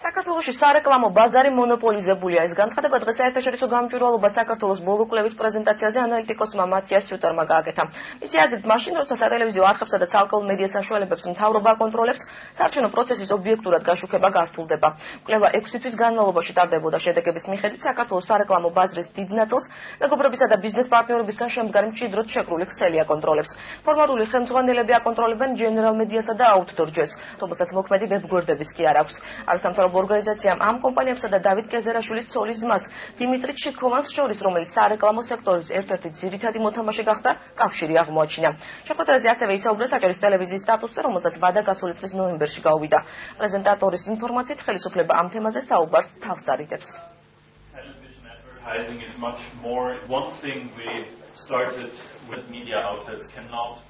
საქართველოში სარეკლამო ბაზარი მონოპოლიზებულია. ეს განცხადება დღეს საერთაშორისო გამჭვირვალობა საქართველოს ბოლო კვლევის პრეზენტაციაზე ანალიტიკოსმა მათიას შუტარმა გააკეთა. მისი აზრით, მაშინ როცა სატელევიზიო არხებსა და ცალკეულ მედია საშუალებებს მთავრობა აკონტროლებს, საარჩევნო პროცესის ობიექტურად გაშუქება გართულდება. კვლევა 6 თვის განმავლობაში ტარდებოდა. შედეგების მიხედვით საქართველოს სარეკლამო ბაზრის დიდ ნაწილს მეგობრებისა და ბიზნეს პარტნიორებისგან შემდგარი მჭიდროდ შეკრული ქსელი აკონტროლებს. ფორმალური ხელმძღვანელები აკონტროლებენ General Media-სა და Outdoor Jazz, რომელსაც მოქმედი ვებგვერდებიც კი არ აქვს. არასამთავრობო ორგანიზაციამ ამ კომპანიებსა და დავით კეზერაშვილის ცოლის ძმას დიმიტრი ჩიქოვანს შორის, რომელიც სარეკლამო სექტორის ერთ-ერთი ძირითადი მოთამაშე გახდა, კავშირი აღმოაჩინა. შეხვედრაზე ასევე ისაუბრა საჭირის ტელევიზიის სტატუსზე, რომელსაც ვადა გასული წლის ნოემბერში გაუვიდა. პრეზენტატორის ინფორმაციით ხელისუფლება ამ თემაზე საუბარს თავს არიდებს. Advertising is much more. One thing we started with media outlets cannot.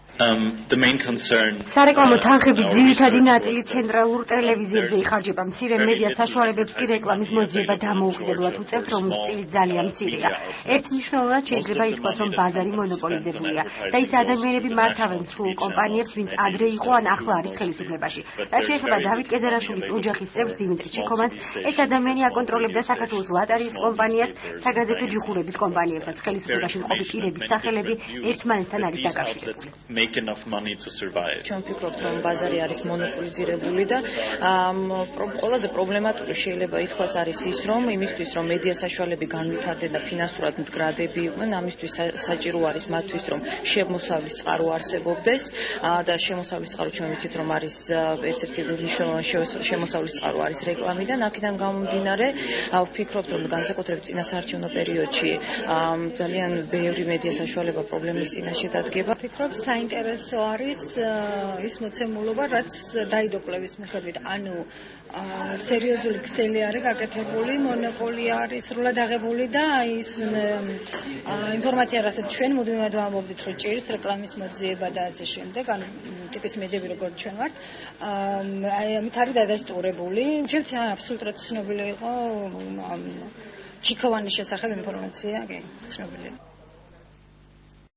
The main concern. სარეკლამო თანხების ძირითადი ნაწილი ცენტრალურ ტელევიზიებზე იხარჯება. მცირე მედია საშუალებებს კი რეკლამის მოძიება დამოუკიდებლად უწევთ, რომლის წილი ძალიან მცირეა. ერთნიშნულად შეიძლება ითქვას, რომ ბაზარი მონოპოლიზებულია და ის ადამიანები მართავენ სრულ კომპანიებს, ვინც ადრე იყო ან ახლა არის ხელისუფლებაში. რაც შეეხება დავით კეზერაშვილის ოჯახის წევრს დიმიტრი ჩიქოვანს, ეს ადამიანი აკონტროლებდა საქართველოს ლოტარიის კომპანიას, საგაზეთო ჯუხურების კომპანიებსაც. ხელისუფლებაში მყოფი პირების სახელები ერთმანეთთან არის დაკავშირებული. ჩვენ ვფიქრობთ, რომ ბაზარი არის მონოპოლიზირებული და ყველაზე პრობლემატური შეიძლება ითქვას არის ის, რომ იმისთვის, რომ მედია საშუალები განვითარდნენ და ფინანსურად მდგრადები იყვნენ, ამისთვის საჭირო არის მათთვის, რომ შემოსავლის წყარო არსებობდეს და შემოსავლის წყარო ჩვენ ვიცით, რომ არის ერთ-ერთი მნიშვნელოვანი შემოსავლის წყარო არის რეკლამიდან. აქედან გამომდინარე, ვფიქრობთ, რომ განსაკუთრებით წინასაარჩევნო პერიოდში ძალიან ბევრი მედია საშუალება პრობლემის წინაშე დადგება. ვფიქრობ, საინტერესო არის ის მოცემულობა, რაც დაიდო კვლევის მიხედვით, ანუ სერიოზული ქსელი არის გაკეთებული, მონოპოლი არის სრულად აღებული და ის ინფორმაცია, რასაც ჩვენ მუდმივად ვამბობდით, რომ ჭირს რეკლამის მოძიება და ასე შემდეგ, ანუ ტიპის მედიები როგორც ჩვენ ვართ, ამით არის დადასტურებული. ჩემთვის აბსოლუტურად ცნობილი იყო ჩიქოვანის შესახებ ინფორმაცია, კი, ცნობილი.